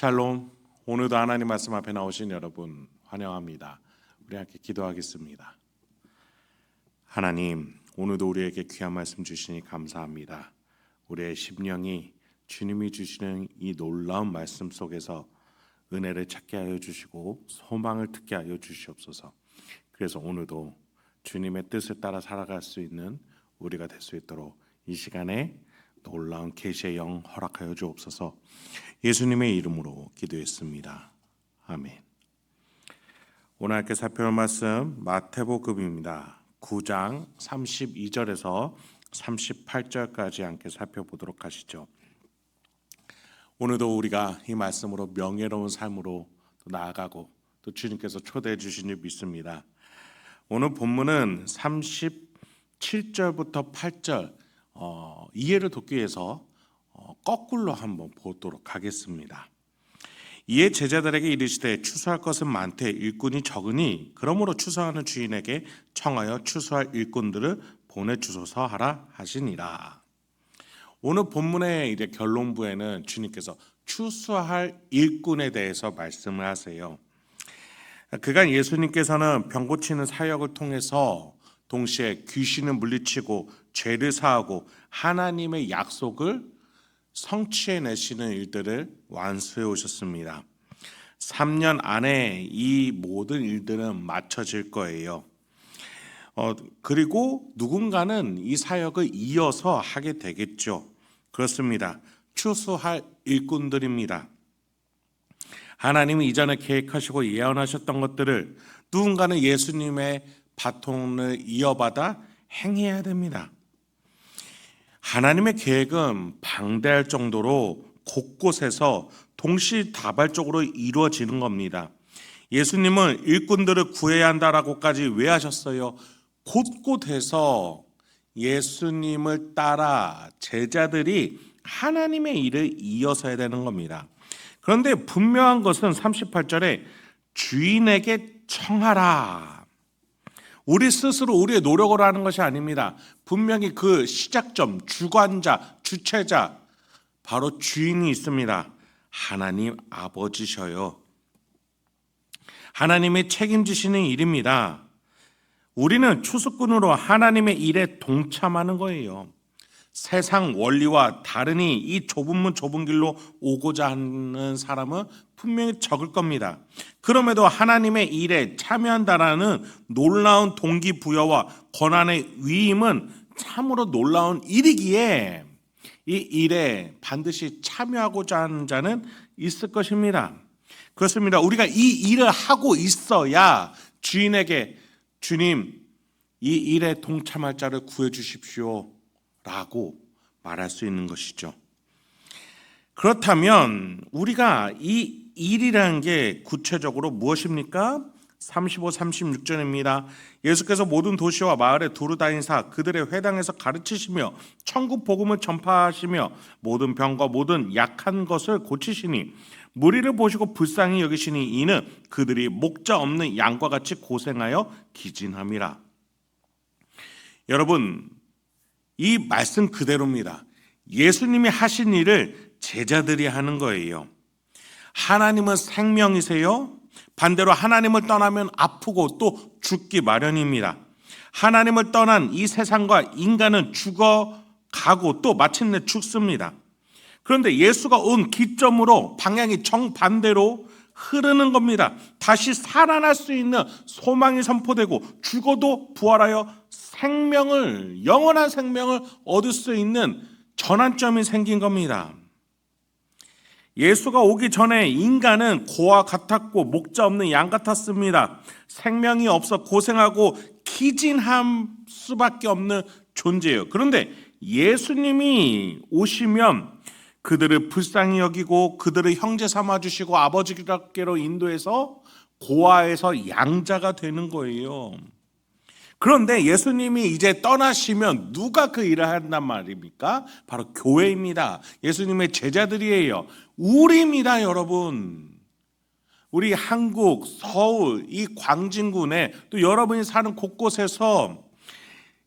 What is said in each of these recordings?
샬롬. 오늘도 하나님 말씀 앞에 나오신 여러분 환영합니다. 우리 함께 기도하겠습니다. 하나님, 오늘도 우리에게 귀한 말씀 주시니 감사합니다. 우리의 심령이 주님이 주시는 이 놀라운 말씀 속에서 은혜를 찾게 하여 주시고 소망을 듣게 하여 주시옵소서. 그래서 오늘도 주님의 뜻을 따라 살아갈 수 있는 우리가 될 수 있도록 이 시간에 놀라운 계시의 영 허락하여 주옵소서. 예수님의 이름으로 기도했습니다. 아멘. 오늘 함께 살펴볼 말씀 마태복음입니다. 9장 32절에서 38절까지 함께 살펴보도록 하시죠. 오늘도 우리가 이 말씀으로 명예로운 삶으로 또 나아가고 또 주님께서 초대해 주신 줄 믿습니다. 오늘 본문은 37절부터 8절 이해를 돕기 위해서 거꾸로 한번 보도록 하겠습니다. 이에 제자들에게 이르시되 추수할 것은 많되 일꾼이 적으니 그러므로 추수하는 주인에게 청하여 추수할 일꾼들을 보내주소서 하라 하시니라. 오늘 본문의 이제 결론부에는 주님께서 추수할 일꾼에 대해서 말씀을 하세요. 그간 예수님께서는 병 고치는 사역을 통해서 동시에 귀신을 물리치고 죄를 사하고 하나님의 약속을 성취해내시는 일들을 완수해 오셨습니다. 3년 안에 이 모든 일들은 마쳐질 거예요. 그리고 누군가는 이 사역을 이어서 하게 되겠죠. 그렇습니다. 추수할 일꾼들입니다. 하나님이 이전에 계획하시고 예언하셨던 것들을 누군가는 예수님의 바통을 이어받아 행해야 됩니다. 하나님의 계획은 방대할 정도로 곳곳에서 동시다발적으로 이루어지는 겁니다. 예수님은 일꾼들을 구해야 한다라고까지 왜 하셨어요? 곳곳에서 예수님을 따라 제자들이 하나님의 일을 이어서 해야 되는 겁니다. 그런데 분명한 것은 38절에 주인에게 청하라. 우리 스스로 우리의 노력으로 하는 것이 아닙니다. 분명히 그 시작점, 주관자, 주체자 바로 주인이 있습니다. 하나님 아버지셔요. 하나님이 책임지시는 일입니다. 우리는 추수꾼으로 하나님의 일에 동참하는 거예요. 세상 원리와 다르니 이 좁은 문 좁은 길로 오고자 하는 사람은 분명히 적을 겁니다. 그럼에도 하나님의 일에 참여한다라는 놀라운 동기부여와 권한의 위임은 참으로 놀라운 일이기에 이 일에 반드시 참여하고자 하는 자는 있을 것입니다. 그렇습니다. 우리가 이 일을 하고 있어야 주인에게 주님 이 일에 동참할 자를 구해주십시오 라고 말할 수 있는 것이죠. 그렇다면 우리가 이 일이라는 게 구체적으로 무엇입니까? 35, 36절입니다. 예수께서 모든 도시와 마을에 두루 다니사 그들의 회당에서 가르치시며 천국 복음을 전파하시며 모든 병과 모든 약한 것을 고치시니 무리를 보시고 불쌍히 여기시니 이는 그들이 목자 없는 양과 같이 고생하여 기진함이라. 여러분, 이 말씀 그대로입니다. 예수님이 하신 일을 제자들이 하는 거예요. 하나님은 생명이세요. 반대로 하나님을 떠나면 아프고 또 죽기 마련입니다. 하나님을 떠난 이 세상과 인간은 죽어가고 또 마침내 죽습니다. 그런데 예수가 온 기점으로 방향이 정반대로 흐르는 겁니다. 다시 살아날 수 있는 소망이 선포되고 죽어도 부활하여 생명을, 영원한 생명을 얻을 수 있는 전환점이 생긴 겁니다. 예수가 오기 전에 인간은 고와 같았고 목자 없는 양 같았습니다. 생명이 없어 고생하고 기진할 수밖에 없는 존재예요. 그런데 예수님이 오시면 그들을 불쌍히 여기고 그들을 형제 삼아주시고 아버지께로 인도해서 고아에서 양자가 되는 거예요. 그런데 예수님이 이제 떠나시면 누가 그 일을 한단 말입니까? 바로 교회입니다. 예수님의 제자들이에요. 우리입니다, 여러분. 우리 한국, 서울, 이 광진군에 또 여러분이 사는 곳곳에서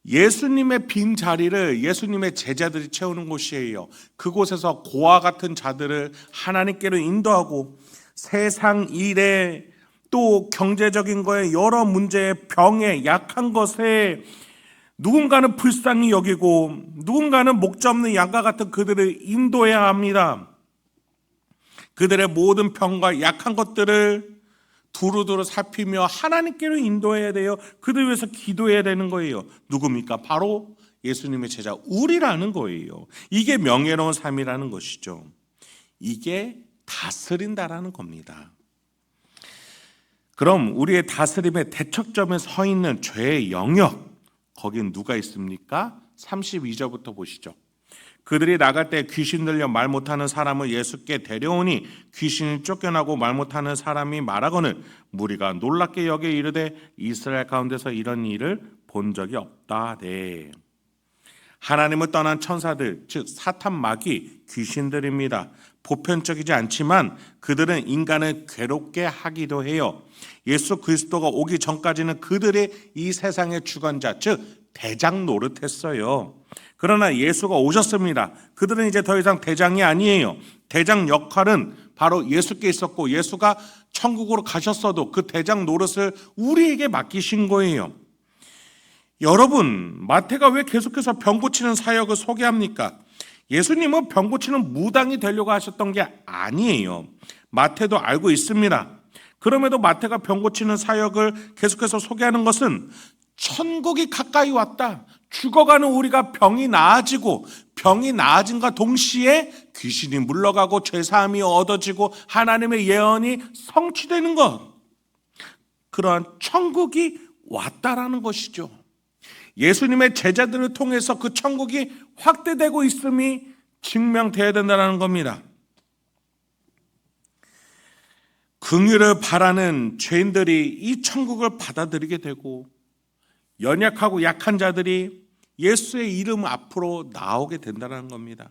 예수님의 빈 자리를 예수님의 제자들이 채우는 곳이에요. 그곳에서 고아 같은 자들을 하나님께로 인도하고 세상 일에 또 경제적인 거에 여러 문제에 병에 약한 것에 누군가는 불쌍히 여기고 누군가는 목자 없는 양과 같은 그들을 인도해야 합니다. 그들의 모든 병과 약한 것들을 두루두루 살피며 하나님께로 인도해야 돼요. 그들 위해서 기도해야 되는 거예요. 누굽니까? 바로 예수님의 제자 우리라는 거예요. 이게 명예로운 삶이라는 것이죠. 이게 다스린다라는 겁니다. 그럼 우리의 다스림의 대척점에 서 있는 죄의 영역, 거긴 누가 있습니까? 32절부터 보시죠. 그들이 나갈 때 귀신 들려 말 못하는 사람을 예수께 데려오니 귀신이 쫓겨나고 말 못하는 사람이 말하거늘 무리가 놀랍게 여겨 이르되 이스라엘 가운데서 이런 일을 본 적이 없다. 네. 하나님을 떠난 천사들, 즉 사탄 마귀 귀신들입니다. 보편적이지 않지만 그들은 인간을 괴롭게 하기도 해요. 예수 그리스도가 오기 전까지는 그들이 이 세상의 주관자, 즉 대장 노릇했어요. 그러나 예수가 오셨습니다. 그들은 이제 더 이상 대장이 아니에요. 대장 역할은 바로 예수께 있었고 예수가 천국으로 가셨어도 그 대장 노릇을 우리에게 맡기신 거예요. 여러분, 마태가 왜 계속해서 병 고치는 사역을 소개합니까? 예수님은 병 고치는 무당이 되려고 하셨던 게 아니에요. 마태도 알고 있습니다. 그럼에도 마태가 병 고치는 사역을 계속해서 소개하는 것은 천국이 가까이 왔다. 죽어가는 우리가 병이 나아지고 병이 나아짐과 동시에 귀신이 물러가고 죄사함이 얻어지고 하나님의 예언이 성취되는 것. 그러한 천국이 왔다라는 것이죠. 예수님의 제자들을 통해서 그 천국이 확대되고 있음이 증명되어야 된다는 겁니다. 긍휼을 바라는 죄인들이 이 천국을 받아들이게 되고 연약하고 약한 자들이 예수의 이름 앞으로 나오게 된다는 겁니다.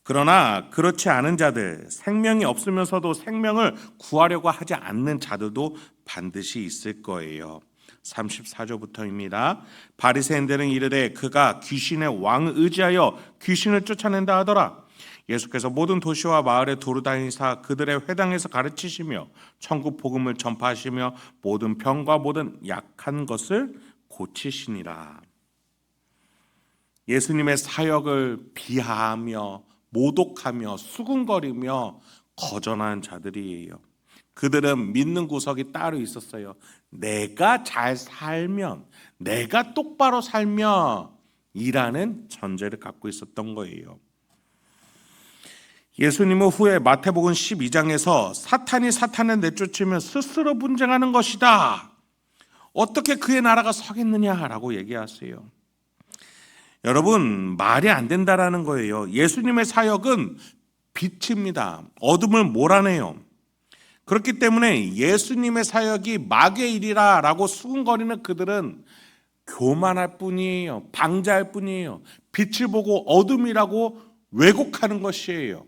그러나 그렇지 않은 자들, 생명이 없으면서도 생명을 구하려고 하지 않는 자들도 반드시 있을 거예요. 34절부터입니다. 바리새인들은 이르되 그가 귀신의 왕을 의지하여 귀신을 쫓아낸다 하더라. 예수께서 모든 도시와 마을에 두루 다니사 그들의 회당에서 가르치시며 천국 복음을 전파하시며 모든 병과 모든 약한 것을 고치시니라. 예수님의 사역을 비하하며 모독하며 수군거리며 거절하는 자들이에요. 그들은 믿는 구석이 따로 있었어요. 내가 잘 살면, 내가 똑바로 살면 이라는 전제를 갖고 있었던 거예요. 예수님은 후에 마태복음 12장에서 사탄이 사탄을 내쫓으면 스스로 분쟁하는 것이다. 어떻게 그의 나라가 서겠느냐라고 얘기하세요. 여러분, 말이 안 된다라는 거예요. 예수님의 사역은 빛입니다. 어둠을 몰아내요. 그렇기 때문에 예수님의 사역이 마귀의 일이라고 수군거리는 그들은 교만할 뿐이에요. 방자할 뿐이에요. 빛을 보고 어둠이라고 왜곡하는 것이에요.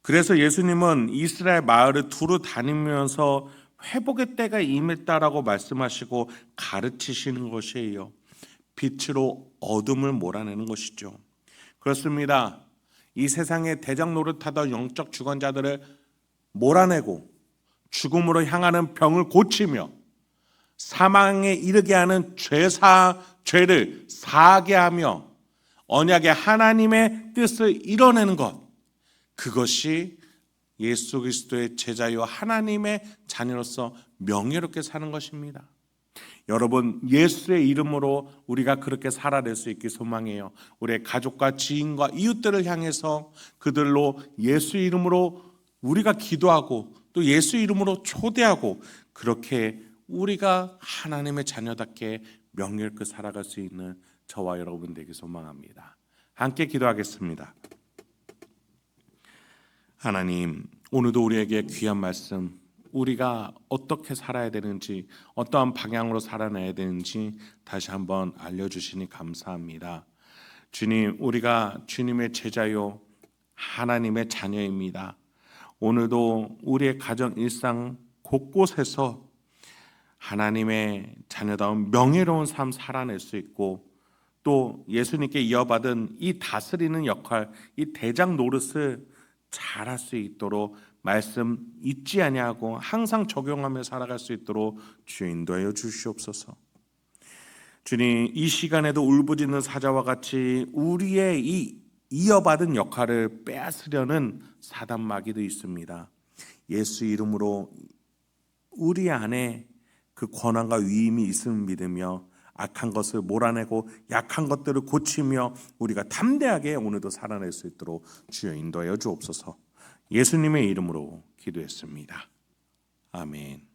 그래서 예수님은 이스라엘 마을을 두루 다니면서 회복의 때가 임했다라고 말씀하시고 가르치시는 것이에요. 빛으로 어둠을 몰아내는 것이죠. 그렇습니다. 이 세상에 대장 노릇하던 영적 주관자들을 몰아내고 죽음으로 향하는 병을 고치며 사망에 이르게 하는 죄를 사하게 하며 언약의 하나님의 뜻을 이뤄내는 것, 그것이 예수 그리스도의 제자요 하나님의 자녀로서 명예롭게 사는 것입니다. 여러분, 예수의 이름으로 우리가 그렇게 살아낼 수 있길 소망해요. 우리의 가족과 지인과 이웃들을 향해서 그들로 예수 이름으로 우리가 기도하고 또 예수 이름으로 초대하고 그렇게 우리가 하나님의 자녀답게 명예롭게 살아갈 수 있는 저와 여러분 되길 소망합니다. 함께 기도하겠습니다. 하나님, 오늘도 우리에게 귀한 말씀, 우리가 어떻게 살아야 되는지, 어떠한 방향으로 살아내야 되는지 다시 한번 알려주시니 감사합니다. 주님, 우리가 주님의 제자요 하나님의 자녀입니다. 오늘도 우리의 가정 일상 곳곳에서 하나님의 자녀다운 명예로운 삶 살아낼 수 있고, 또 예수님께 이어받은 이 다스리는 역할, 이 대장 노릇을 잘할 수 있도록 말씀 잊지 아니하고 항상 적용하며 살아갈 수 있도록 주여 인도하여 주시옵소서. 주님, 이 시간에도 울부짖는 사자와 같이 우리의 이 이어받은 역할을 빼앗으려는 사단 마귀도 있습니다. 예수 이름으로 우리 안에 그 권한과 위임이 있음을 믿으며 악한 것을 몰아내고 약한 것들을 고치며 우리가 담대하게 오늘도 살아낼 수 있도록 주여 인도하여 주옵소서. 예수님의 이름으로 기도했습니다. 아멘.